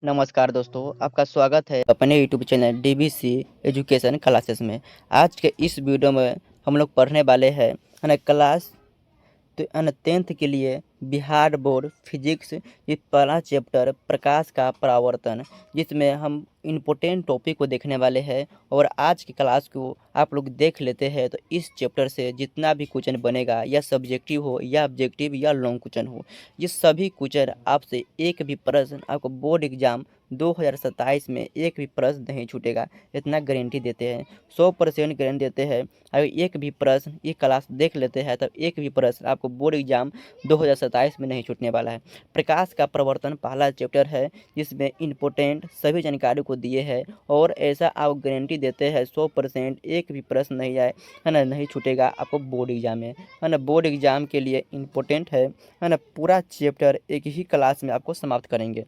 नमस्कार दोस्तों, आपका स्वागत है अपने YouTube channel DBC education classes में। आज के इस वीडियो में हम लोग पढ़ने वाले हैं है ना क्लास तो 10th के लिए बिहार बोर्ड फिजिक्स ये पहला चैप्टर प्रकाश का परावर्तन, जिसमें हम इम्पोर्टेंट टॉपिक को देखने वाले हैं। और आज की क्लास को आप लोग देख लेते हैं तो इस चैप्टर से जितना भी क्वेश्चन बनेगा, या सब्जेक्टिव हो या ऑब्जेक्टिव या लॉन्ग क्वेश्चन हो, ये सभी क्वेश्चन आपसे एक भी प्रश्न आपको बोर्ड एग्जाम 2027 में एक भी प्रश्न नहीं छूटेगा, इतना गारंटी देते हैं। 100% गारंटी देते हैं। अगर एक भी प्रश्न ये क्लास देख लेते हैं तब एक भी प्रश्न आपको बोर्ड एग्जाम 2027 में नहीं छूटने वाला है। प्रकाश का प्रवर्तन पहला चैप्टर है, जिसमें इम्पोर्टेंट सभी जानकारी को दिए हैं और ऐसा आप गारंटी देते हैं 100% एक भी प्रश्न नहीं आए है ना, नहीं छूटेगा आपको बोर्ड एग्जाम में, है ना। बोर्ड एग्जाम के लिए इम्पोर्टेंट है ना। पूरा चैप्टर एक ही क्लास में आपको समाप्त करेंगे,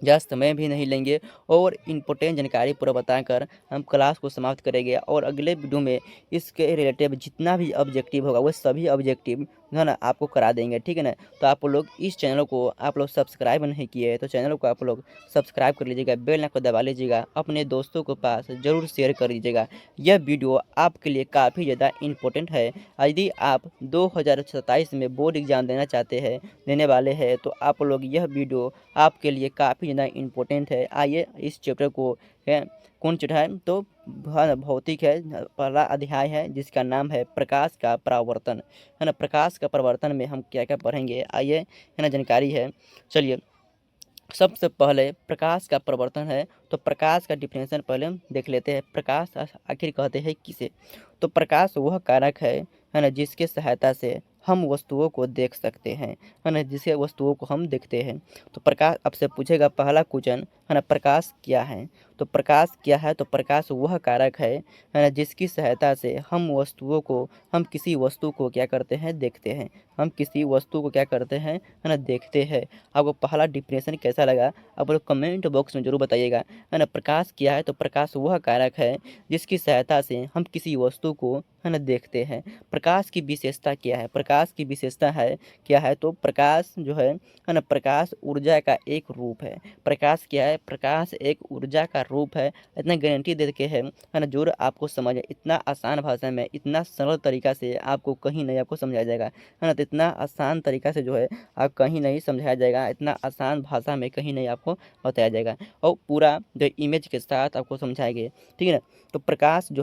ज़्यादा समय भी नहीं लेंगे और इम्पोर्टेंट जानकारी पूरा बताकर हम क्लास को समाप्त करेंगे। और अगले वीडियो में इसके रिलेटेड जितना भी ऑब्जेक्टिव होगा वो सभी ऑब्जेक्टिव है ना आपको करा देंगे, ठीक है ना। तो आप लोग इस चैनल को आप लोग सब्सक्राइब नहीं किए हैं तो चैनल को आप लोग सब्सक्राइब कर लीजिएगा, बेल आइकन को दबा लीजिएगा, अपने दोस्तों के पास ज़रूर शेयर कर दीजिएगा। यह वीडियो आपके लिए काफ़ी ज़्यादा इम्पोर्टेंट है। यदि आप 2027 में बोर्ड एग्ज़ाम देना चाहते हैं, देने वाले हैं, तो आप लोग यह वीडियो आपके लिए काफ़ी ज़्यादा इम्पोर्टेंट है। आइए इस चैप्टर को है, कौन चैप्टर है तो भौतिक है, पहला अध्याय है जिसका नाम है प्रकाश का परावर्तन, है ना। प्रकाश का परावर्तन में हम क्या क्या पढ़ेंगे, आइए है ना, जानकारी है। चलिए, सबसे पहले प्रकाश का प्रवर्तन है तो प्रकाश का डिफिनेशन पहले हम देख लेते हैं। प्रकाश आखिर कहते हैं किसे? तो प्रकाश वह कारक है ना, जिसके सहायता से हम वस्तुओं को देख सकते हैं, है ना, जिसके वस्तुओं को हम देखते हैं। तो प्रकाश आपसे पूछेगा पहला क्वेश्चन, है ना, प्रकाश क्या है? तो प्रकाश क्या है? तो प्रकाश वह कारक है ना, जिसकी सहायता से हम वस्तुओं को, हम किसी वस्तु को क्या करते हैं, देखते हैं। हम किसी वस्तु को क्या करते हैं, है ना, देखते हैं। आपको पहला डिफिनेशन कैसा लगा आप लोग कमेंट बॉक्स में जरूर बताइएगा, है ना। प्रकाश क्या है? तो प्रकाश वह कारक है जिसकी सहायता से हम किसी वस्तु को, है ना, देखते हैं। प्रकाश की विशेषता क्या है? प्रकाश की विशेषता है क्या है? तो प्रकाश जो है ना, प्रकाश ऊर्जा का एक रूप है। प्रकाश क्या है? प्रकाश एक ऊर्जा का रूप है। इतना गारंटी दे के है ना, जरूर आपको समझ, इतना आसान भाषा में, इतना सरल तरीका से आपको कहीं नहीं आपको समझाया जाएगा, है ना। तो इतना आसान तरीका से जो है आप कहीं नहीं समझाया जाएगा, इतना आसान भाषा में कहीं नहीं आपको बताया जाएगा, और पूरा जो इमेज के साथ आपको समझाएंगे, ठीक है ना। तो प्रकाश जो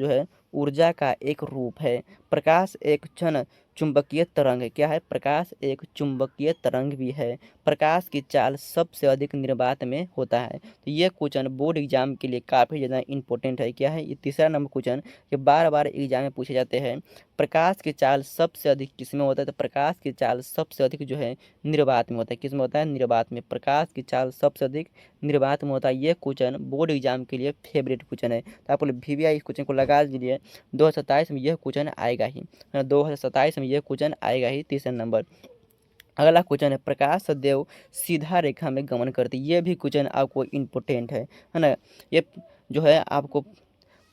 है ऊर्जा का एक रूप है। प्रकाश एक क्षण चुंबकीय तरंग है। क्या है? प्रकाश एक चुंबकीय तरंग भी है। प्रकाश की चाल सबसे अधिक निर्वात में होता है। तो ये क्वेश्चन बोर्ड एग्जाम के लिए काफ़ी ज़्यादा इंपॉर्टेंट है। क्या है? ये तीसरा नंबर क्वेश्चन, ये बार बार एग्जाम में पूछे जाते हैं। प्रकाश की चाल सबसे अधिक किसमें होता है? तो प्रकाश की चाल सबसे अधिक जो है निर्वात में होता है। किसमें होता है? निर्वात में। प्रकाश की चाल सबसे अधिक निर्वात में होता है। ये क्वेश्चन बोर्ड एग्जाम के लिए फेवरेट क्वेश्चन है, तो आप लोग VVI इस क्वेश्चन को लगा दीजिए। 2027 में यह क्वेश्चन आएगा ही, 2027 में यह क्वेश्चन आएगा ही, तीसरा नंबर। अगला क्वेश्चन है प्रकाश सदैव सीधा रेखा में गमन करती है। ये भी क्वेश्चन आपको इम्पोर्टेंट है ना। ये जो है आपको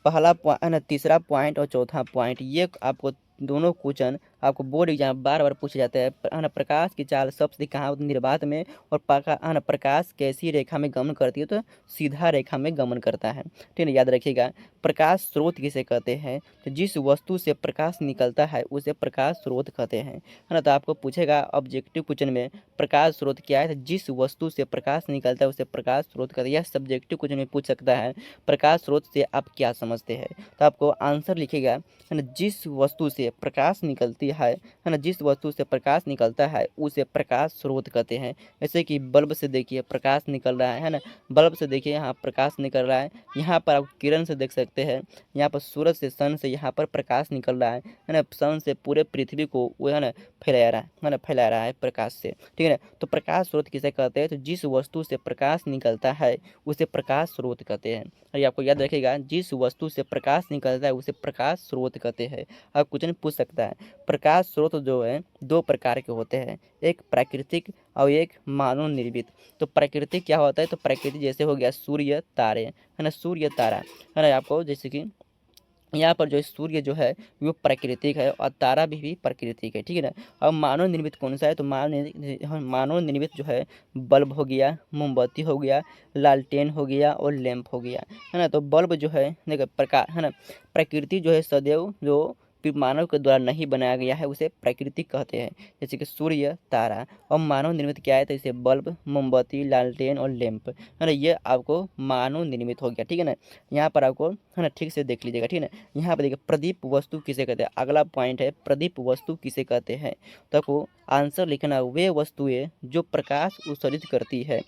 पहला है ना, तीसरा पॉइंट और चौथा पॉइंट, ये आपको दोनों क्वेश्चन आपको बोर्ड एग्जाम बार बार पूछे जाते हैं, है ना। प्रकाश की चाल सबसे कहाँ होती है? निर्वात में। और है ना, प्रकाश कैसी रेखा में गमन करती है? तो सीधा रेखा में गमन करता है, ठीक है, याद रखिएगा। प्रकाश स्रोत किसे कहते हैं? तो जिस वस्तु से प्रकाश निकलता है उसे प्रकाश स्रोत कहते हैं, है ना। तो आपको पूछेगा ऑब्जेक्टिव क्वेश्चन में प्रकाश स्रोत क्या है? तो जिस वस्तु से प्रकाश निकलता है उसे प्रकाश स्रोत कहते हैं। यह सब्जेक्टिव क्वेश्चन में पूछ सकता है, प्रकाश स्रोत से आप क्या समझते हैं? तो आपको आंसर लिखिएगा, है ना, जिस वस्तु से प्रकाश निकलती है ना, जिस वस्तु से प्रकाश निकलता है उसे प्रकाश स्रोत कहते हैं। जैसे कि बल्ब से देखिए प्रकाश निकल रहा है ना, बल्ब से देखिए यहाँ प्रकाश निकल रहा है। यहाँ पर आप किरण से देख सकते हैं, यहाँ पर सूरज से, सन से यहाँ पर प्रकाश निकल रहा है ना। सन से पूरे पृथ्वी को वो है ना फैला रहा है ना, फैला रहा है प्रकाश से, ठीक है ना। तो प्रकाश स्रोत किसे कहते हैं? तो जिस वस्तु से प्रकाश निकलता है उसे प्रकाश स्रोत कहते हैं। और ये आपको याद रखेगा, जिस वस्तु से प्रकाश निकलता है उसे प्रकाश स्रोत कहते हैं। अब क्वेश्चन पूछ सकता है, प्रकाश स्रोत जो है दो प्रकार के होते हैं, एक प्राकृतिक और एक मानव निर्मित। तो प्राकृतिक क्या होता है? तो प्राकृतिक जैसे हो गया सूर्य, तारे, है ना, सूर्य, तारा, है ना। आपको जैसे कि यहाँ पर जो सूर्य जो है वो प्राकृतिक है और तारा भी प्राकृतिक है, ठीक है ना। अब मानव निर्मित कौन सा है, तो मानव निर्मित जो है बल्ब हो गया, मोमबत्ती हो गया, लालटेन हो गया और लैंप हो गया, है ना। तो बल्ब जो है देखो प्रकाश, है ना, प्रकृति जो है सदैव जो मानव के द्वारा नहीं बनाया गया है उसे प्राकृतिक कहते हैं, जैसे कि सूर्य, तारा। और मानव निर्मित क्या है, तो इसे बल्ब, मोमबत्ती, लालटेन और लैंप, है ना, ये आपको मानव निर्मित हो गया, ठीक है ना। यहाँ पर आपको, है ना, ठीक से देख लीजिएगा, ठीक है ना। यहाँ पर देखिए प्रदीप वस्तु किसे कहते हैं, अगला पॉइंट है प्रदीप वस्तु किसे कहते हैं। तो आपको आंसर लिखना, वे वस्तुएं जो प्रकाश उत्सर्जित करती है,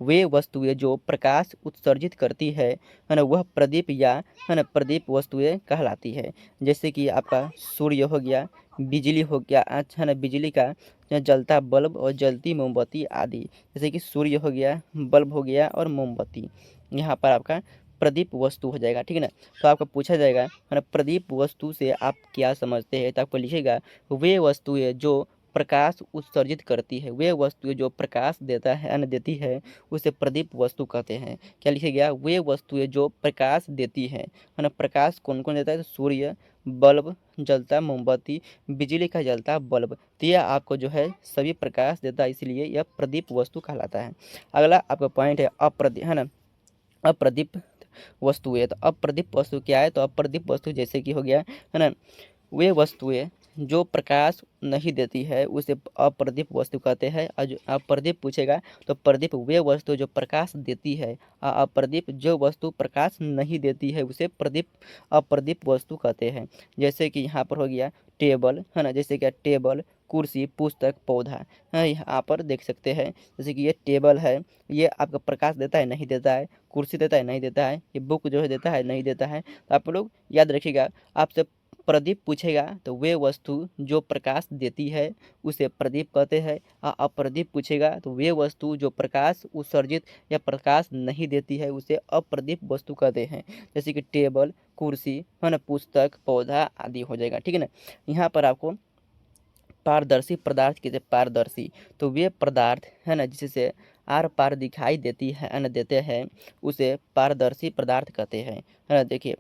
वे वस्तुएं जो प्रकाश उत्सर्जित करती है ना, वह प्रदीप या, है ना, प्रदीप वस्तुएं कहलाती है। जैसे कि आपका सूर्य हो गया, बिजली हो गया, अच्छा ना, बिजली का जलता बल्ब और जलती मोमबत्ती आदि। जैसे कि सूर्य हो गया, बल्ब हो गया और मोमबत्ती, यहाँ पर आपका प्रदीप वस्तु हो जाएगा, ठीक है ना। तो आपको पूछा जाएगा, है ना, प्रदीप वस्तु से आप क्या समझते हैं, तो आपको लिखेगा वे वस्तुएं जो प्रकाश उत्सर्जित करती है, वे वस्तुएं जो प्रकाश देता है, अन्य देती है, उसे प्रदीप वस्तु कहते हैं। क्या लिखेगा, वे वस्तुएं जो प्रकाश देती है ना। प्रकाश कौन कौन देता है, तो सूर्य, बल्ब जलता, मोमबत्ती, बिजली का जलता बल्ब, तो यह आपको जो है सभी प्रकाश देता है, इसलिए यह प्रदीप वस्तु कहलाता है। अगला आपका पॉइंट है अप्रदीप, है ना, अप्रदीप वस्तुएं। तो अप्रदीप वस्तु क्या है, तो अप्रदीप वस्तु जैसे कि हो गया, है ना, वे वस्तुएं जो प्रकाश नहीं देती है उसे अप्रदीप वस्तु कहते हैं। और जो अप्रदीप पूछेगा तो प्रदीप वे वस्तु जो प्रकाश देती है, और अप्रदीप जो वस्तु प्रकाश नहीं देती है उसे प्रदीप अप्रदीप वस्तु कहते हैं। जैसे कि यहाँ पर हो गया टेबल, है ना, जैसे कि टेबल, कुर्सी, पुस्तक, पौधा, है, यहाँ पर देख सकते हैं। जैसे कि ये टेबल है, ये आपका प्रकाश देता है नहीं देता है, कुर्सी देता है नहीं देता है, ये बुक जो है देता है नहीं देता है। तो आप लोग याद रखिएगा, आपसे प्रदीप पूछेगा तो वे वस्तु जो प्रकाश देती है उसे प्रदीप कहते हैं, और अप्रदीप पूछेगा तो वे वस्तु जो प्रकाश उत्सर्जित या प्रकाश नहीं देती है उसे अप्रदीप वस्तु कहते हैं। जैसे कि टेबल, कुर्सी, है ना, पुस्तक, पौधा आदि हो जाएगा, ठीक है ना। यहाँ पर आपको पारदर्शी पदार्थ किसे, पारदर्शी, तो वे पदार्थ, है ना, जिससे आर पार दिखाई देती है न देते हैं उसे पारदर्शी पदार्थ कहते हैं, है ना। देखिए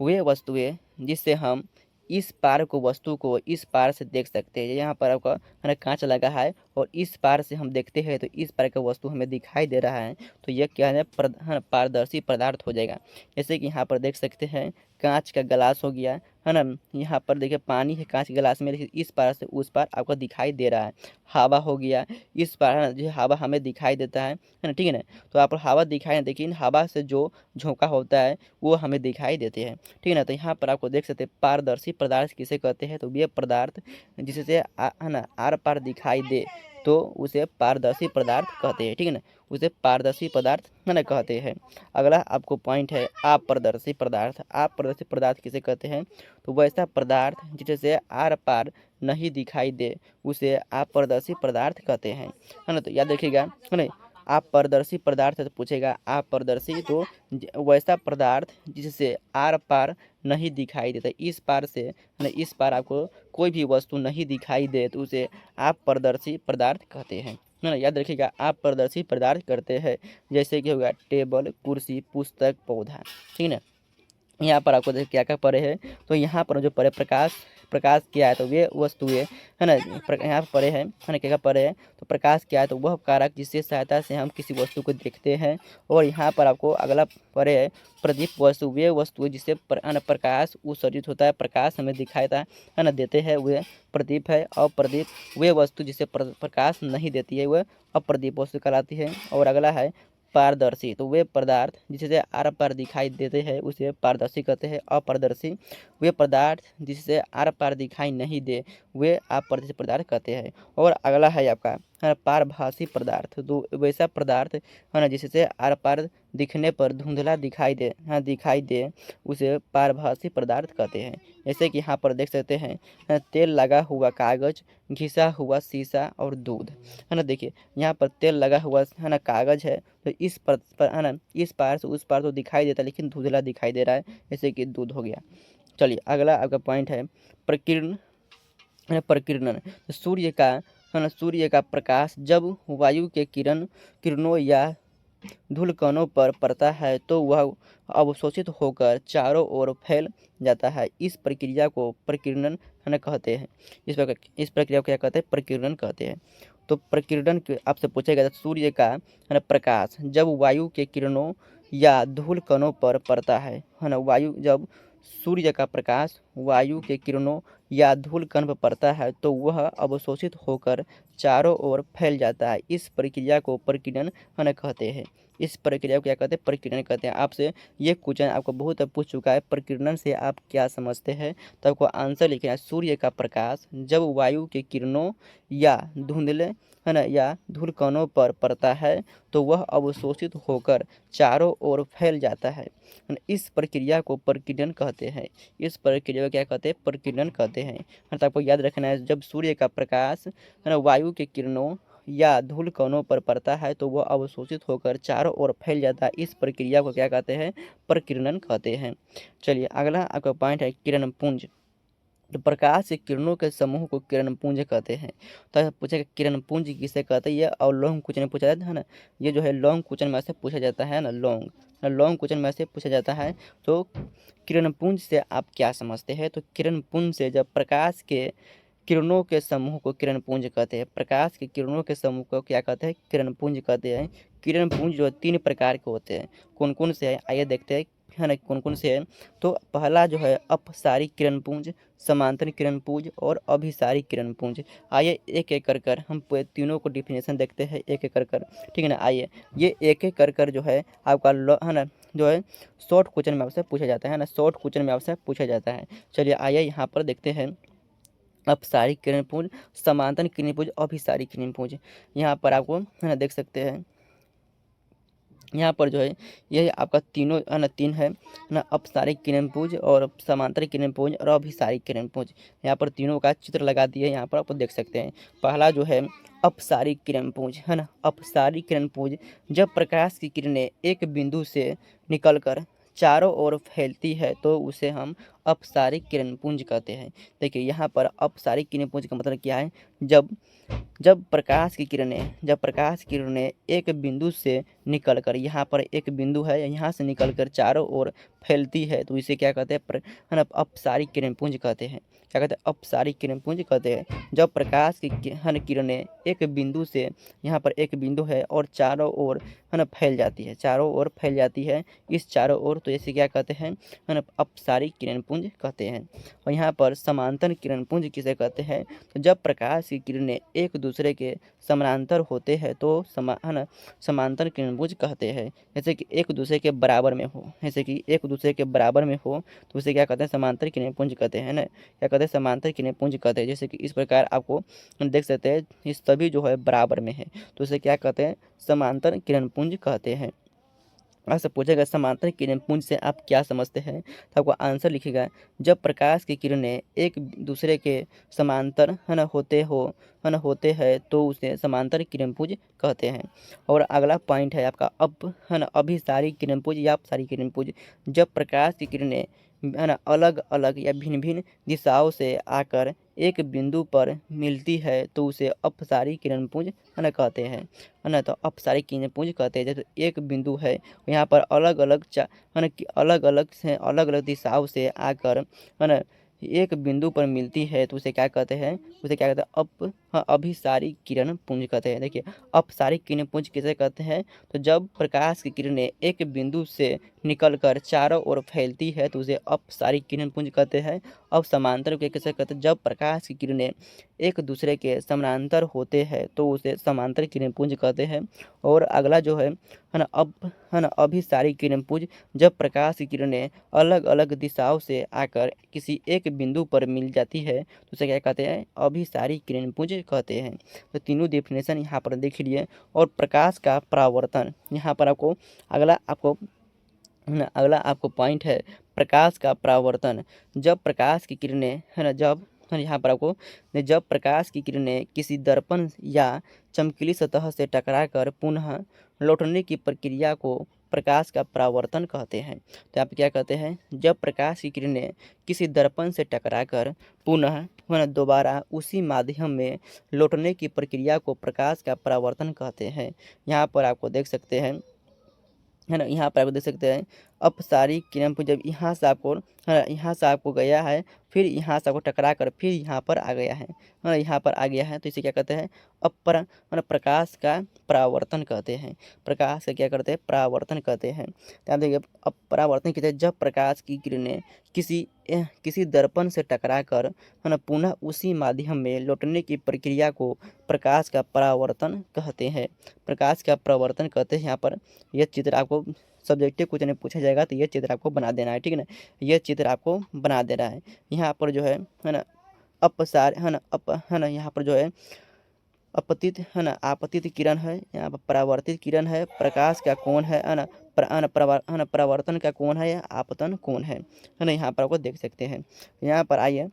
वे वस्तुएं जिससे हम इस पार को वस्तु को इस पार से देख सकते हैं, यहाँ पर आपका, है ना, कांच लगा है और इस पार से हम देखते हैं तो इस पार का वस्तु हमें दिखाई दे रहा है, तो यह क्या है, पारदर्शी पदार्थ हो जाएगा। जैसे कि यहाँ पर देख सकते हैं कांच का गिलास हो गया, है ना, यहाँ पर देखिए पानी है कांच के गिलास में, देखिए इस पार से उस पार आपको दिखाई दे रहा है। हवा हो गया, इस पार, है ना, जो हवा हमें दिखाई देता है ना, ठीक है ना। तो आप हवा दिखाई नहीं, लेकिन हवा से जो झोंका होता है वो हमें दिखाई देते हैं, ठीक है ना। तो यहाँ पर आपको देख सकते हैं पारदर्शी पदार्थ किसे कहते हैं, तो ये पदार्थ जिससे है ना आर पार दिखाई दे तो उसे पारदर्शी पदार्थ कहते हैं, ठीक है ना, उसे पारदर्शी पदार्थ, है ना, कहते हैं। अगला आपको पॉइंट है अपारदर्शी पदार्थ। अपारदर्शी पदार्थ किसे कहते हैं, तो वैसा पदार्थ जिससे आर पार नहीं दिखाई दे उसे अपारदर्शी पदार्थ कहते हैं, है ना। तो याद रखिएगा, है ना, अपारदर्शी पदार्थ से पूछेगा अपारदर्शी तो वैसा पदार्थ जिससे आर पार नहीं दिखाई देता, इस पार से, है ना, इस पार आपको कोई भी वस्तु नहीं दिखाई दे तो उसे अपारदर्शी पदार्थ कहते हैं, है ना। याद रखिएगा अपारदर्शी पदार्थ करते हैं, जैसे कि होगा टेबल, कुर्सी, पुस्तक, पौधा, ठीक है ना। यहाँ पर आपको देखिए क्या क्या पड़े हैं, तो यहाँ पर जो पड़े प्रकाश, प्रकाश क्या है, तो वे वस्तुएं, है ना, यहाँ पर पड़े हैं, है ना, क्या क्या पड़े हैं, तो प्रकाश क्या है, तो वह कारक जिससे सहायता से हम किसी वस्तु को देखते हैं। और यहाँ पर आपको अगला पड़े है प्रदीप वस्तु, वे वस्तुएं जिससे है ना प्रकाश उत्सर्जित होता है, प्रकाश हमें दिखाता है ना देते हैं, वे प्रदीप है। और प्रदीप वे वस्तु जिससे प्रकाश नहीं देती है वह अप्रदीप वस्तु कहलाती है। और अगला है पारदर्शी, तो वे पदार्थ जिससे आर पार दिखाई देते हैं उसे पारदर्शी कहते हैं। अपारदर्शी वे पदार्थ जिससे आर पार दिखाई नहीं दे वे अपारदर्शी पदार्थ कहते हैं। और अगला है आपका, है ना, पारभासी पदार्थ, तो वैसा पदार्थ, है ना, जिससे आर पार दिखने पर धुंधला दिखाई दे, हाँ दिखाई दे उसे पारभासी पदार्थ कहते हैं। जैसे कि यहाँ पर देख सकते हैं तेल लगा हुआ कागज, घिसा हुआ शीशा और दूध, है ना। देखिए यहाँ पर तेल लगा हुआ, है ना, कागज है, तो इस पर, है ना, इस पार से उस पार तो दिखाई देता है लेकिन धुंधला दिखाई दे रहा है, जैसे कि दूध हो गया। चलिए अगला आपका पॉइंट है प्रकीर्ण, है ना, प्रकीर्णन, तो सूर्य का, है ना, सूर्य का प्रकाश जब वायु के किरणों या धूल कणों पर पड़ता है तो वह अवशोषित होकर चारों ओर फैल जाता है। इस प्रक्रिया को प्रकीर्णन कहते हैं। इस प्रक्रिया को क्या कहते हैं? प्रकीर्णन कहते हैं। तो प्रकीर्णन आपसे पूछा गया था, सूर्य का प्रकाश जब वायु के किरणों या धूल कणों पर पड़ता है ना, वायु जब सूर्य का प्रकाश वायु के किरणों या धूल कण पर पड़ता है तो वह अवशोषित होकर चारों ओर फैल जाता है। इस प्रक्रिया को प्रकीर्णन कहते हैं। इस प्रक्रिया को क्या कहते हैं? प्रकीर्णन कहते हैं। आपसे ये क्वेश्चन आपको बहुत पूछ चुका है, प्रकीर्णन से आप क्या समझते हैं? तो आपको आंसर लिखना है, सूर्य का प्रकाश जब वायु के किरणों या धुंधले या धूल कणों पर पड़ता है तो वह अवशोषित होकर चारों ओर फैल जाता है। इस प्रक्रिया को प्रकीर्णन कहते हैं। इस प्रक्रिया को क्या कहते हैं? प्रकीर्णन कहते हैं। तो आपको याद रखना है, जब सूर्य का प्रकाश वायु के किरणों या धूल कणों पर पड़ता है तो वह अवशोषित होकर चारों ओर फैल जाता है। इस प्रक्रिया को क्या कहते हैं? प्रकीर्णन कहते हैं। चलिए अगला आपका पॉइंट है किरण पुंज। तो प्रकाश के किरणों के समूह को किरण पुंज कहते हैं। तो पूछेगा किरण पुंज किसे कहते हैं? ये और लॉन्ग क्वेश्चन पूछा जाता है ना, ये जो है लॉन्ग क्वेश्चन में से पूछा जाता है ना, लॉन्ग क्वेश्चन में से पूछा जाता है। तो किरण पुंज से आप क्या समझते हैं? तो किरण पुंज से जब प्रकाश के किरणों के समूह को किरण पुंज कहते हैं। प्रकाश के किरणों के समूह को क्या कहते हैं? किरण पुंज कहते हैं। किरण पुंज जो 3 प्रकार के होते हैं। कौन कौन से हैं? आइए देखते हैं, है ना, कौन कौन से हैं। तो पहला जो है अपसारी किरण पुंज, समांतर किरण पुंज और अभिसारी किरण पुंज। आइए एक एक कर हम तीनों को डिफिनेशन देखते हैं, एक एक कर, ठीक है ना। आइए ये एक एक कर जो है आपका है ना, जो है शॉर्ट क्वेश्चन में आपसे पूछा जाता है ना, शॉर्ट क्वेश्चन में आपसे पूछा जाता है। चलिए आइए यहाँ पर देखते हैं, अपसारी किरण पुंज, समांतर किरण पुंज, अभिसारी किरण पुंज। यहाँ पर आपको है ना देख सकते हैं, यहाँ पर जो है ये आपका तीनों है ना, 3 है ना, अपसारी किरण पुंज और समांतर किरण पुंज और अभिसारी किरण पुंज। यहाँ पर तीनों का चित्र लगा दिए, यहाँ पर आप देख सकते हैं। पहला जो है अपसारी किरण पुंज, है ना, अपसारी किरण पुंज जब प्रकाश की किरणें एक बिंदु से निकलकर चारों ओर फैलती है तो उसे हम अपसारी किरण पुंज कहते हैं। देखिए यहाँ पर अपसारी किरण पुंज का मतलब क्या है? जब जब प्रकाश की किरणें एक बिंदु से निकलकर, यहाँ पर एक बिंदु है, यहाँ से निकलकर चारों ओर फैलती है तो इसे क्या कहते हैं? है ना, अपसारी किरण पुंज कहते हैं। क्या कहते हैं? अपसारी किरण पुंज कहते हैं। जब प्रकाश की है ना किरणें एक बिंदु से, यहाँ पर एक बिंदु है और चारों ओर है ना फैल जाती है, चारों ओर फैल जाती है, इस चारों ओर, तो इसे क्या कहते हैं? है ना, अपसारी किरण पुंज कहते हैं। और यहाँ पर समांतर किरण पुंज किसे कहते हैं? तो जब प्रकाश की किरणें एक दूसरे के समानांतर होते हैं तो है ना, समांतर किरण पुंज कहते हैं। जैसे कि एक दूसरे के बराबर में हो, जैसे कि एक दूसरे के बराबर में हो तो उसे क्या कहते हैं? समांतर किरण पुंज कहते हैं ना, क्या कहते हैं? समांतर किरण पुंज कहते हैं। जैसे कि इस प्रकार आपको देख सकते हैं, ये सभी जो है बराबर में है तो उसे क्या कहते हैं? समांतर किरण पुंज कहते हैं। आपसे पूछेगा समांतर किरण पुंज से आप क्या समझते हैं? तो आपको आंसर लिखिएगा, जब प्रकाश की किरणें एक दूसरे के समांतर है ना होते हैं तो उसे समांतर किरण पुंज कहते हैं। और अगला पॉइंट है आपका है ना, अभिसारी किरण पुंज या अपसारी किरण पुंज। जब प्रकाश की किरणें है ना अलग अलग या भिन्न भिन्न दिशाओं से आकर एक बिंदु पर मिलती है तो उसे अपसारी किरण पुंज है ना कहते हैं, है ना। तो अपसारी किरण पुंज कहते हैं। जैसे एक बिंदु है, यहाँ पर अलग अलग है ना, अलग अलग दिशाओं से आकर है ना एक बिंदु पर मिलती है तो उसे क्या कहते हैं? उसे क्या कहते हैं? अभिसारी किरण पुंज कहते हैं। देखिए अपसारी किरण पुंज किसे कहते हैं? तो जब प्रकाश की किरणें एक बिंदु से निकलकर चारों ओर फैलती है तो उसे अपसारी किरण पुंज कहते हैं। अब समांतर को कैसे कहते हैं? जब प्रकाश की किरणें एक दूसरे के समानांतर होते हैं तो उसे समांतर किरण पुंज कहते हैं। और अगला जो है ना, है ना, अभिसारी किरण पुंज जब प्रकाश की किरणें अलग अलग दिशाओं से आकर किसी एक बिंदु पर मिल जाती है तो उसे क्या कहते हैं? अभिसारी किरण पुंज कहते हैं। तो तीनों डेफिनेशन यहाँ पर देख लिए। और प्रकाश का परावर्तन, यहाँ पर आपको अगला आपको पॉइंट है प्रकाश का परावर्तन। जब प्रकाश की किरणें है ना, यहाँ पर आपको जब प्रकाश की किरणें किसी दर्पण या चमकीली सतह से टकराकर पुनः लौटने की प्रक्रिया को प्रकाश का परावर्तन कहते हैं। तो आप क्या कहते हैं? जब प्रकाश की किरणें किसी दर्पण से टकराकर पुनः दोबारा उसी माध्यम में लौटने की प्रक्रिया को प्रकाश का परावर्तन कहते हैं। यहाँ पर आपको देख सकते हैं, है ना। यहाँ पर आपको देख सकते हैं अपसारी किरण पर जब यहाँ से आपको, है ना, यहाँ से आपको गया है, फिर यहाँ से आपको टकरा कर फिर यहाँ पर आ गया है ना, यहाँ पर आ गया है, तो इसे क्या कहते हैं प्रकाश का परावर्तन कहते हैं। प्रकाश का क्या करते हैं, परावर्तन कहते हैं। तो आप देखिए अब परावर्तन कहते हैं जब प्रकाश की किरणें किसी दर्पण से टकराकर, है ना, पुनः उसी माध्यम में लौटने की प्रक्रिया को प्रकाश का परावर्तन कहते हैं। प्रकाश का परावर्तन कहते हैं। यहाँ पर यह चित्र आपको सब्जेक्टिव क्वेश्चन में पूछा जाएगा तो यह चित्र आपको बना देना है, ठीक है ना। यह चित्र आपको बना देना है। यहाँ पर जो है ना अपसार, है ना, यहाँ पर जो है अपतित, है ना, आपतित किरण है, यहाँ पर परावर्तित किरण है, प्रकाश का कोण है ना, परावर्तन का कोण है या आपतन कोण है ना। यहाँ पर आपको देख सकते हैं। यहाँ पर आइए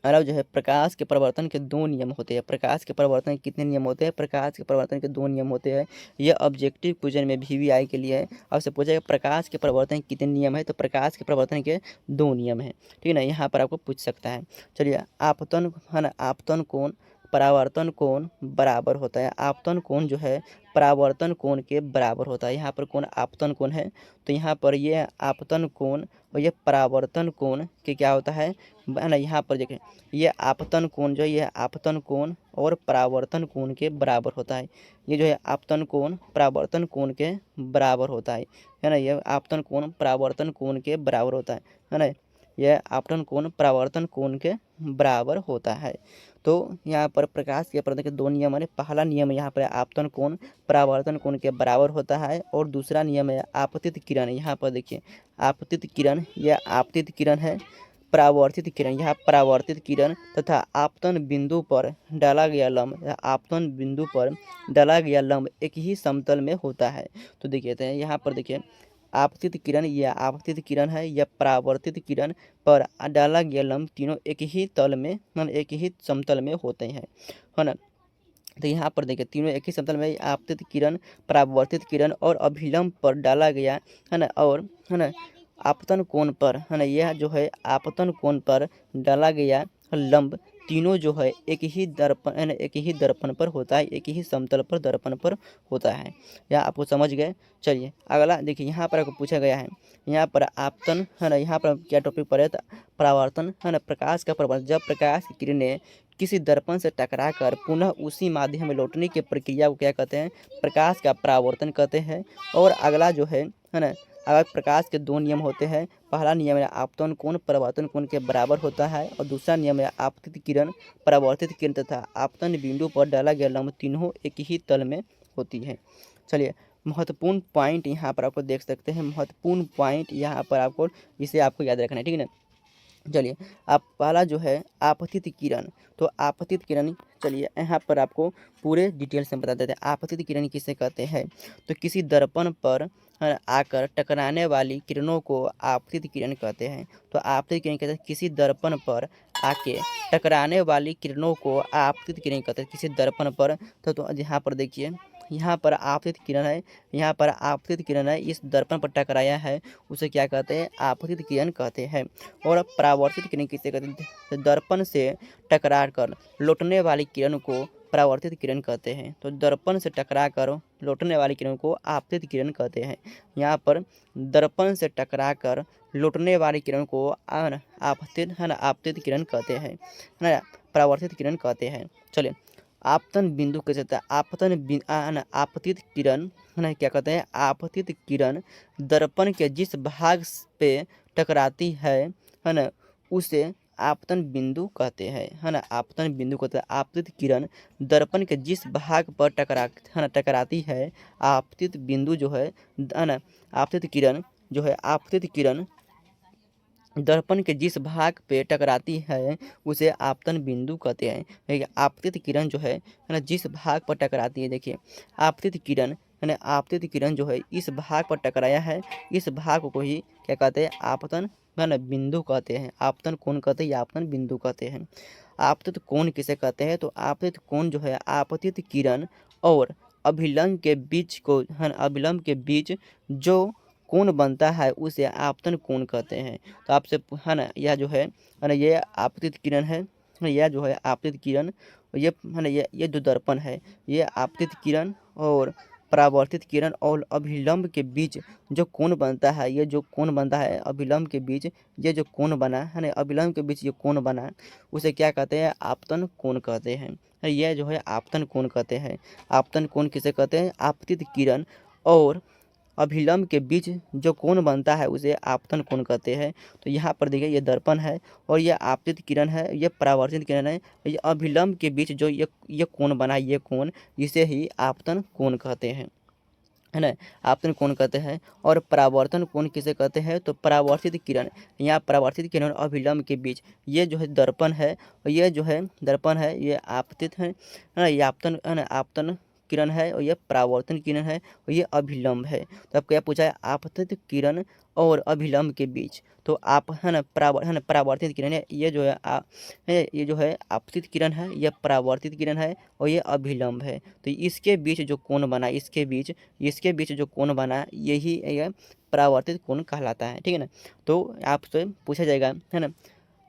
अब जो है प्रकाश के परिवर्तन के दो नियम होते हैं। प्रकाश के परिवर्तन के कितने नियम होते हैं, प्रकाश के परिवर्तन के दो नियम होते हैं। यह ऑब्जेक्टिव क्वेश्चन में VVI के लिए है। आपसे पूछेगा प्रकाश के परिवर्तन के कितने नियम है, तो प्रकाश के परिवर्तन के दो नियम है, ठीक है ना। यहाँ पर आपको पूछ सकता है। चलिए आपतन, है ना, आपतन कोण परावर्तन कोण बराबर होता है। आपतन कोण जो है परावर्तन कोण के बराबर होता है। यहाँ पर कोण आपतन कोण है, तो यहाँ पर ये आपतन कोण और ये परावर्तन कोण के क्या होता है ना। यहाँ पर देखें ये आपतन कोण जो है ये आपतन कोण और परावर्तन कोण के बराबर होता है। ये जो है आपतन कोण परावर्तन कोण के बराबर होता है ना। ये आपतन कोण परावर्तन कोण के बराबर होता है ना। यह आपतन कोण परावर्तन कोण के बराबर होता है। तो यहाँ पर प्रकाश के परिवर्तन के दो नियम है। पहला नियम यहाँ पर आपतन कोण परावर्तन कोण के बराबर होता है और दूसरा नियम है आपतित किरण। यहाँ पर देखिए आपतित किरण, यह आपतित किरण है, परावर्तित किरण, यहाँ परावर्तित किरण तथा आपतन बिंदु पर डाला गया लंब या आपतन बिंदु पर डाला गया लंब एक ही समतल में होता है। तो देखिए यहाँ पर देखिए आपतित किरण, यह आपतित किरण है, यह परावर्तित किरण पर डाला गया लंब तीनों एक ही तल में, एक ही समतल में होते हैं, है ना। तो यहाँ पर देखिए तीनों एक ही समतल में आपतित किरण, परावर्तित किरण और अभिलंब पर डाला गया, है ना, और है ना आपतन कोण पर, है ना, यह जो है आपतन कोण पर डाला गया लंब तीनों जो है एक ही दर्पण, है ना, एक ही दर्पण पर होता है, एक ही समतल पर दर्पण पर होता है। यह आपको समझ गए। चलिए अगला देखिए यहाँ पर आपको पूछा गया है, यहाँ पर आपतन, है ना, यहाँ पर क्या टॉपिक पर है, परावर्तन, है ना, प्रकाश का परावर्तन जब प्रकाश की किरणें किसी दर्पण से टकराकर पुनः उसी माध्यम में लौटने की प्रक्रिया को क्या कहते हैं, प्रकाश का परावर्तन कहते हैं। और अगला जो है ना, अगर प्रकाश के दो नियम होते हैं। पहला नियम है आपतन कोण परावर्तन कोण के बराबर होता है और दूसरा नियम है आपतित किरण, परावर्तित किरण तथा आपतन बिंदु पर डाला गया लंब तीनों एक ही तल में होती है। चलिए महत्वपूर्ण पॉइंट यहाँ पर आपको देख सकते हैं। महत्वपूर्ण पॉइंट यहाँ पर आपको, इसे आपको याद रखना है, ठीक है ना। चलिए आप पहला जो है आपतित किरण, तो आपतित किरण, चलिए यहाँ पर आपको पूरे डिटेल से बता देते हैं। आपतित किरण किसे कहते हैं, तो किसी दर्पण पर आकर टकराने वाली किरणों को आपतित किरण कहते हैं। तो आपतित किरण कहते हैं किसी दर्पण पर आके टकराने वाली किरणों को आपतित किरण कहते हैं, किसी दर्पण पर। तो यहाँ पर देखिए यहाँ पर आपतित किरण है, यहाँ पर आपतित किरण है, इस दर्पण पर टकराया है, उसे क्या कहते हैं, आपतित किरण कहते हैं। और परावर्तित किरण किसे कहते हैं, तो दर्पण से टकरा कर लौटने वाली किरण को परावर्तित किरण कहते हैं। तो दर्पण से टकरा कर लौटने वाली किरण को आपतित किरण कहते हैं। यहाँ पर दर्पण से टकरा कर लौटने वाली किरण को आपतित, है ना, आपतित किरण कहते हैं, है ना, परावर्तित किरण कहते हैं। चलिए आपतन बिंदु कैसे होता है, आपतित किरण, है ना, क्या कहते हैं, आपतित किरण दर्पण के जिस भाग पे टकराती है ना, उसे आपतन बिंदु कहते हैं, है ना, आपतन बिंदु कहते हैं। आपतित किरण दर्पण के जिस भाग पर टकराती है, आपतित बिंदु जो है ना, आपतित किरण जो है, आपतित किरण दर्पण के जिस भाग पे टकराती है उसे आपतन बिंदु कहते हैं। देखिए आपतित किरण जो है ना, जिस भाग पर टकराती है, देखिए आपतित किरण, है ना, आपतित किरण जो है इस भाग पर टकराया है, इस भाग को ही क्या कहते हैं, आपतन, है ना, बिंदु कहते हैं। आपतन कोण कहते हैं या आपतन बिंदु कहते हैं। आपतित कोण किसे कहते हैं, तो आपतित कोण जो है आपतित किरण और अभिलंब के बीच को, है ना, अभिलंब के बीच जो कोण बनता है उसे आपतन कोण कहते हैं। तो आपसे, है ना, यह जो है ना, ये आपतित किरण है, यह जो है आपतित किरण, ये, है ना, ये जो दर्पण है ये आपतित किरण और परावर्तित किरण और अभिलंब के बीच जो कोण बनता है, ये जो कोण बनता है अभिलंब के बीच, ये जो कोण बना है ना, अभिलंब के बीच ये कोण बना, उसे क्या कहते हैं? आपतन कोण कहते हैं। यह जो है आपतन कोण कहते हैं। आपतन कोण किसे कहते हैं? आपतित किरण और अभिलंब के बीच जो कोण बनता है उसे आपतन कोण कहते हैं। तो यहाँ पर देखिए ये दर्पण है और ये आपतित किरण है, ये परावर्तित किरण है। ये अभिलंब के बीच जो ये कोण बना है, ये कोण, इसे ही आपतन कोण कहते हैं, है ना। आपतन कोण कहते हैं। और परावर्तन कोण किसे कहते हैं? तो परावर्तित किरण, यहाँ परावर्तित किरण और अभिलंब के बीच ये जो है दर्पण है, और ये जो है दर्पण है, ये आपतित है ना, ये आपतन है ना, आपतन किरण है, और ये परावर्तन किरण है, और ये अभिलंब है। तो अब क्या पूछा है? आपतित किरण और अभिलंब के बीच। तो आप है ना परावर्तित किरण है, ये जो है ये जो है आपतित किरण है, ये परावर्तित किरण है, और ये अभिलंब है। तो इसके बीच जो कोण बना, इसके बीच जो कोण बना, यही यह परावर्तित कोण कहलाता है, ठीक है ना। तो आपसे पूछा जाएगा, है ना,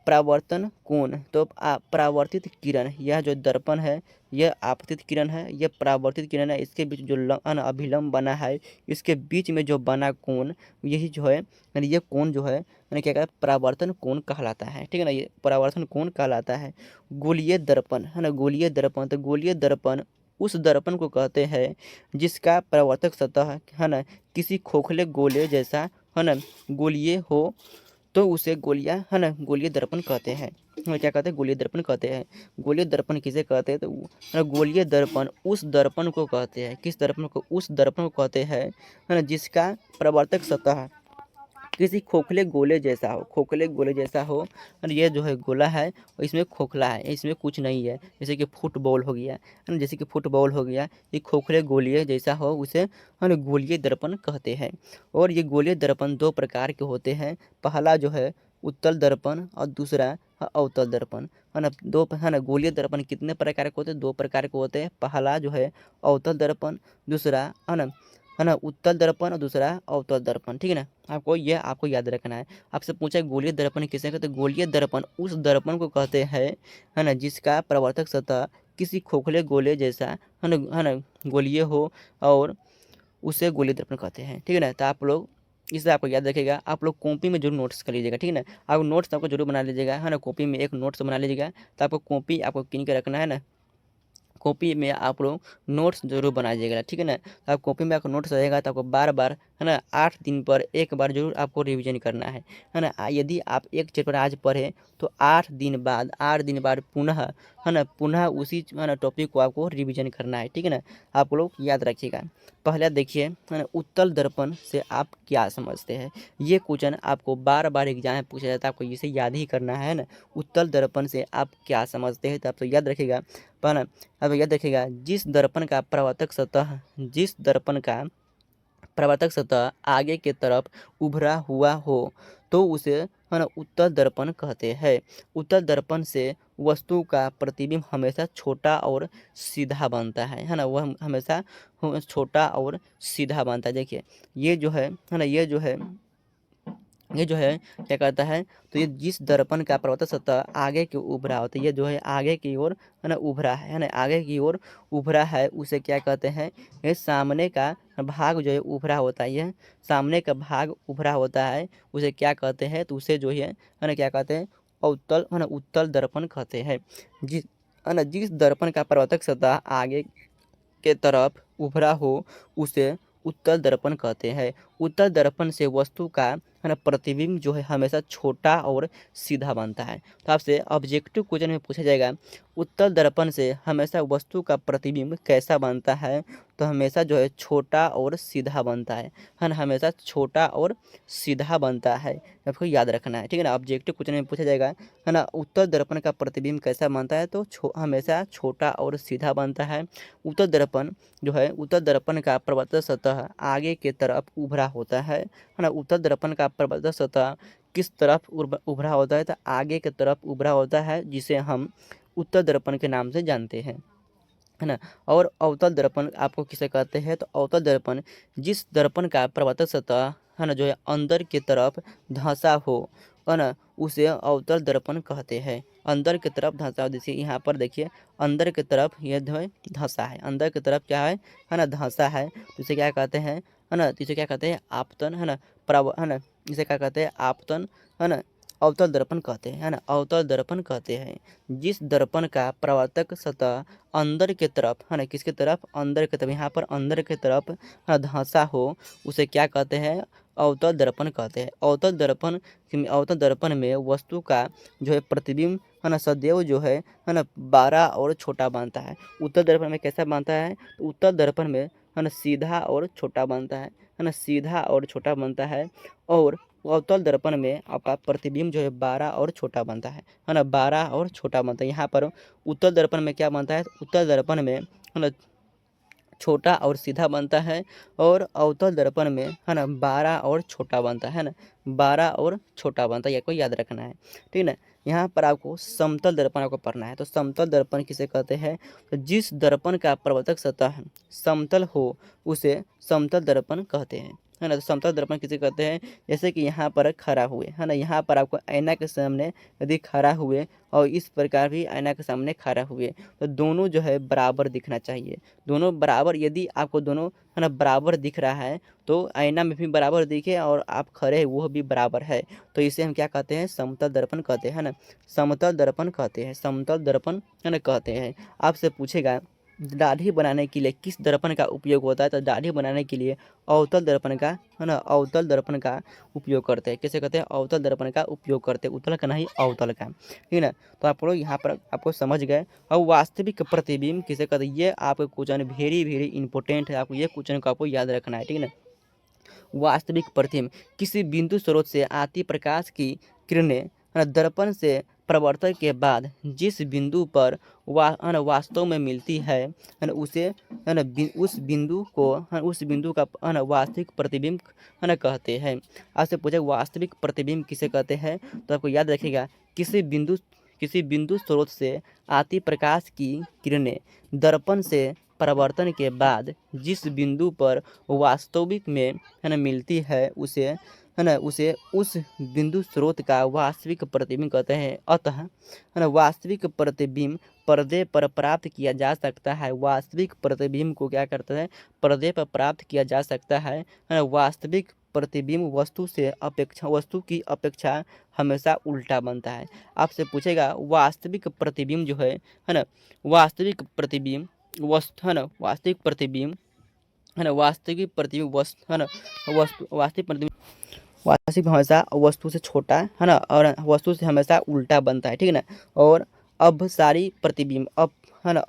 परावर्तन कोण। तो परावर्तित किरण, यह जो दर्पण है यह आपतित किरण है, यह परावर्तित किरण है, इसके बीच जो अभिलंब बना है, इसके बीच में जो बना कोण, यही जो है यानी ये कोण जो है यानी क्या कहता है? परावर्तन कोण कहलाता है, ठीक है ना, ये परावर्तन कोण कहलाता है। गोलीय दर्पण, है ना, गोलीय दर्पण। तो गोलीय दर्पण उस दर्पण को कहते हैं जिसका परावर्तक सतह, है ना, किसी खोखले गोले जैसा, है ना, गोलीय हो, तो उसे गोलियां, है ना, गोलीय दर्पण कहते हैं। क्या कहते हैं? गोलीय दर्पण कहते हैं। गोलीय दर्पण किसे कहते हैं? तो है ना, गोलीय दर्पण उस दर्पण को कहते हैं, किस दर्पण को? उस दर्पण को कहते हैं, है ना, जिसका परावर्तक सतह किसी खोखले गोले जैसा हो, खोखले गोले जैसा हो। और ये जो है गोला है और इसमें खोखला है, इसमें कुछ नहीं है, जैसे कि फुटबॉल हो गया, है ना, जैसे कि फुटबॉल हो गया, ये खोखले गोलीय जैसा हो, उसे है ना गोलीय दर्पण कहते हैं। और ये गोलीय दर्पण दो प्रकार के होते हैं। पहला जो है उत्तल दर्पण और दूसरा है अवतल दर्पण, है ना। दो, है ना, गोलीय दर्पण कितने प्रकार के होते हैं? दो प्रकार के होते हैं। पहला जो है अवतल दर्पण, दूसरा है ना उत्तल दर्पण, और दूसरा अवतल दर्पण, ठीक है ना। आपको याद रखना है। आपसे पूछा है गोलीय दर्पण किसे कहते हैं? गोलीय दर्पण उस दर्पण को कहते हैं, है ना, जिसका परावर्तक सतह किसी खोखले गोले जैसा, है ना गोलीय हो, और उसे गोलीय दर्पण कहते हैं, ठीक है ना। तो आप लोग इसे आपको याद रखेगा। आप लोग कॉपी में जरूर नोट्स कर लीजिएगा, ठीक है ना। आप नोट्स आपको जरूर बना लीजिएगा, है ना, कॉपी में एक नोट्स बना लीजिएगा। तो आपको कॉपी आपको किन के रखना है ना, कॉपी में आप लोग नोट्स जरूर बनाइएगा, ठीक है ना। तो आप कॉपी में आपको नोट्स रहेगा तो आपको बार बार, है ना, 8 दिन पर एक बार जरूर आपको रिवीजन करना है ना। यदि आप एक चैप्टर आज पढ़े तो 8 दिन बाद पुनः, है ना, पुनः उसी, है ना, टॉपिक को आपको रिवीजन करना है, ठीक है ना। आप लोग याद रखिएगा। पहले देखिए, है ना, उत्तल दर्पण से आप क्या समझते हैं? ये क्वेश्चन आपको बार बार एग्जाम में पूछा जाता है, आपको इसे याद ही करना है ना। उत्तल दर्पण से आप क्या समझते हैं? तो आप तो याद रखिएगा। पहला अब याद रखिएगा, जिस दर्पण का प्रवर्तक सतह आगे के तरफ उभरा हुआ हो तो उसे, है ना, उत्तल दर्पण कहते हैं। उत्तल दर्पण से वस्तु का प्रतिबिंब हमेशा छोटा और सीधा बनता है ना, वह हमेशा छोटा और सीधा बनता है। देखिए ये जो है ना, ये जो है क्या कहता है? तो ये जिस दर्पण का प्रवर्तक सतह आगे की उभरा होता है, ये जो है आगे की ओर, है ना, उभरा है ना, आगे की ओर उभरा है, उसे क्या कहते हैं? ये सामने का भाग जो है उभरा होता है, ये सामने का भाग उभरा होता है, उसे क्या कहते हैं? तो उसे जो है ना क्या कहते हैं? अवतल, है ना, उत्तल दर्पण कहते हैं। जिस दर्पण का प्रवर्तक सतह आगे के तरफ उभरा हो उसे उत्तल दर्पण कहते हैं। उत्तल दर्पण से वस्तु का, है ना, प्रतिबिंब जो है हमेशा छोटा और सीधा बनता है। तो आपसे ऑब्जेक्टिव क्वेश्चन में पूछा जाएगा, उत्तल दर्पण से हमेशा वस्तु का प्रतिबिंब कैसा बनता है? तो हमेशा जो है छोटा और सीधा बनता है ना, हमेशा छोटा और सीधा बनता है। आपको याद रखना है, ठीक है ना। ऑब्जेक्टिव क्वेश्चन में पूछा जाएगा, है ना, उत्तल दर्पण का प्रतिबिंब कैसा बनता है? तो हमेशा छोटा और सीधा बनता है। उत्तल दर्पण जो है, उत्तल दर्पण का प्रवर्तक सतह आगे के तरफ उभरा होता है ना। उत्तल दर्पण का प्रवर्तक सतह किस तरफ उभरा होता है? तो आगे के तरफ उभरा होता है, जिसे हम उत्तल दर्पण के नाम से जानते हैं, है ना। और अवतल दर्पण आपको किसे कहते हैं? तो अवतल दर्पण जिस दर्पण का प्रवर्तक सतह, है ना, जो है अंदर की तरफ धंसा हो, है ना, उसे अवतल दर्पण कहते हैं। अंदर की तरफ धंसा हो। देखिए यहाँ पर देखिए अंदर की तरफ ये जो है धंसा है, अंदर की तरफ क्या है ना धंसा है। तो इसे क्या कहते हैं, है ना, तो इसे क्या कहते हैं आपतन, है ना, है ना, इसे क्या कहते हैं आपतन, है ना, अवतल दर्पण कहते हैं, है ना, अवतल दर्पण कहते हैं। जिस दर्पण का प्रवर्तक सतह अंदर की तरफ, है ना, किसकी तरफ, अंदर की तरफ, यहाँ पर अंदर की तरफ धंसा हो उसे क्या कहते हैं, अवतल दर्पण कहते हैं। अवतल दर्पण में वस्तु का जो है प्रतिबिंब, है ना, सदैव जो है ना, बड़ा और छोटा बनता है। उत्तल दर्पण में कैसा बनता है, तो उत्तल दर्पण में, है ना, सीधा और छोटा बनता है ना, सीधा और छोटा बनता है। और अवतल दर्पण में आपका प्रतिबिंब जो है बड़ा और छोटा बनता है ना, बड़ा और छोटा बनता है। यहाँ पर उत्तल दर्पण में क्या बनता है, उत्तल दर्पण में, है ना, छोटा और सीधा बनता है। और अवतल दर्पण में, है ना, बड़ा और छोटा बनता है ना, बड़ा और छोटा बनता है, ये को याद रखना है, ठीक है ना। यहाँ पर आपको समतल दर्पण आपको पढ़ना है। तो समतल दर्पण किसे कहते हैं, तो जिस दर्पण का प्रवर्तक सतह समतल हो उसे समतल दर्पण कहते हैं, है ना। तो समतल दर्पण किसे कहते हैं, जैसे कि यहाँ पर खड़ा हुए, है ना, यहाँ पर आपको आईना के सामने यदि खड़ा हुए और इस प्रकार भी आईना के सामने खड़ा हुए तो दोनों जो है बराबर दिखना चाहिए। दोनों बराबर, यदि आपको दोनों, है ना, बराबर दिख रहा है तो आईना में भी बराबर दिखे और आप खड़े हैं वो भी बराबर है, तो इसे हम क्या कहते हैं, समतल दर्पण कहते हैं ना, समतल दर्पण कहते हैं, समतल दर्पण, है ना, कहते हैं। आपसे पूछेगा दाढ़ी बनाने के लिए किस दर्पण का उपयोग होता है, तो दाढ़ी बनाने के लिए अवतल दर्पण का, है ना, अवतल दर्पण का उपयोग करते हैं। कैसे कहते हैं, अवतल दर्पण का उपयोग करते हैं, उत्तल का नहीं अवतल का, ठीक है ना। तो आप लोग यहाँ पर आपको समझ गए। और वास्तविक प्रतिबिंब किसे कहते हैं, ये आपका क्वेश्चन वेरी वेरी इंपॉर्टेंट है, आपको ये क्वेश्चन को आपको याद रखना है, ठीक है ना। वास्तविक प्रतिबिंब किसी बिंदु स्रोत से आती प्रकाश की किरणें, है ना, दर्पण से प्रवर्तन के बाद जिस बिंदु पर है ना वास्तव में मिलती है ना, उसे, है ना, उस बिंदु को, है ना, उस बिंदु का, है ना, वास्तविक प्रतिबिंब, है ना, कहते हैं। आपसे पूछे वास्तविक प्रतिबिंब किसे कहते हैं, तो आपको याद रखिएगा किसी बिंदु स्रोत से आती प्रकाश की किरणें दर्पण से परावर्तन के बाद जिस बिंदु पर वास्तविक में, है ना, मिलती है उसे, है ना, उसे उस बिंदु स्रोत का वास्तविक प्रतिबिंब कहते हैं। अतः, है ना, वास्तविक प्रतिबिंब पर्दे पर प्राप्त किया जा सकता है। वास्तविक प्रतिबिंब को क्या करते हैं, पर्दे पर प्राप्त किया जा सकता है ना। वास्तविक प्रतिबिंब वस्तु की अपेक्षा हमेशा उल्टा बनता है। आपसे पूछेगा वास्तविक प्रतिबिंब जो है ना, वास्तविक प्रतिबिंब वस्तु, है ना, वास्तविक प्रतिबिंब, है ना, वास्तविक प्रतिबिंब वस्तु, है ना, वास्तविक प्रतिबिंब हमेशा वस्तु से छोटा, है ना, और वस्तु से हमेशा उल्टा बनता है, ठीक है ना। और अभसारी प्रतिबिंब, है ना,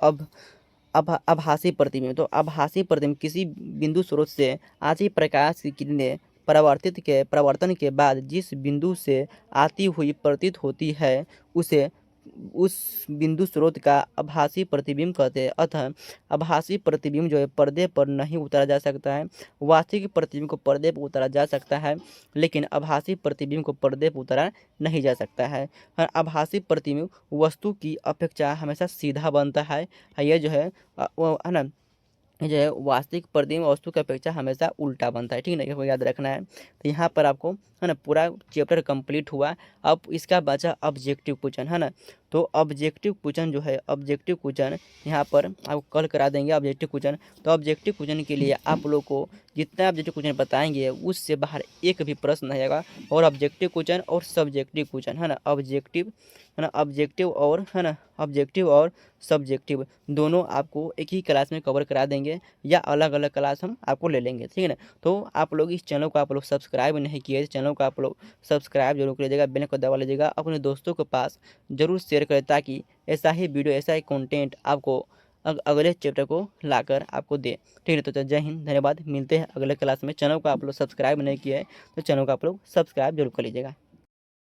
आभासी प्रतिबिंब, तो आभासी प्रतिबिंब किसी बिंदु स्रोत से आती प्रकाश की किरणें प्रवर्तन के बाद जिस बिंदु से आती हुई प्रतीत होती है उसे उस बिंदु स्रोत का आभासी प्रतिबिंब कहते हैं। अतः आभासी प्रतिबिंब जो है पर्दे पर नहीं उतारा जा सकता है। वास्तविक प्रतिबिंब को पर्दे पर उतारा जा सकता है, लेकिन आभासी प्रतिबिंब को पर्दे पर उतारा नहीं जा सकता है। आभासी प्रतिबिंब वस्तु की अपेक्षा हमेशा सीधा बनता है। ये जो है वो, है ना, ये जो है वास्तविक प्रतिबिंब वस्तु की अपेक्षा हमेशा उल्टा बनता है, ठीक है ना, इसको याद रखना है। तो यहाँ पर आपको, है ना, पूरा चैप्टर कंप्लीट हुआ। अब इसका बचा ऑब्जेक्टिव क्वेश्चन, है ना। तो ऑब्जेक्टिव क्वेश्चन जो है, ऑब्जेक्टिव क्वेश्चन यहाँ पर आपको कल करा देंगे ऑब्जेक्टिव क्वेश्चन। तो ऑब्जेक्टिव क्वेश्चन के लिए आप लोग को जितना ऑब्जेक्टिव क्वेश्चन बताएंगे उससे बाहर एक भी प्रश्न नहीं आएगा। और ऑब्जेक्टिव क्वेश्चन और सब्जेक्टिव क्वेश्चन, है ना, ऑब्जेक्टिव, है ना, ऑब्जेक्टिव और, है ना, ऑब्जेक्टिव और सब्जेक्टिव दोनों आपको एक ही क्लास में कवर करा देंगे या अलग अलग क्लास हम आपको ले लेंगे, ठीक है ना। तो आप लोग इस चैनल को आप लोग सब्सक्राइब नहीं किए, इस चैनल को आप लोग सब्सक्राइब जरूर कर लीजिएगा, बेल को दबा लीजिएगा, अपने दोस्तों के पास जरूर शेयर करें ताकि ऐसा ही वीडियो, ऐसा ही कंटेंट आपको अगले चैप्टर को लाकर आपको दे, ठीक है। तो जय हिंद, धन्यवाद, मिलते हैं अगले क्लास में। चैनल को आप लोग सब्सक्राइब नहीं किए हैं तो चैनल को आप लोग सब्सक्राइब जरूर कर लीजिएगा।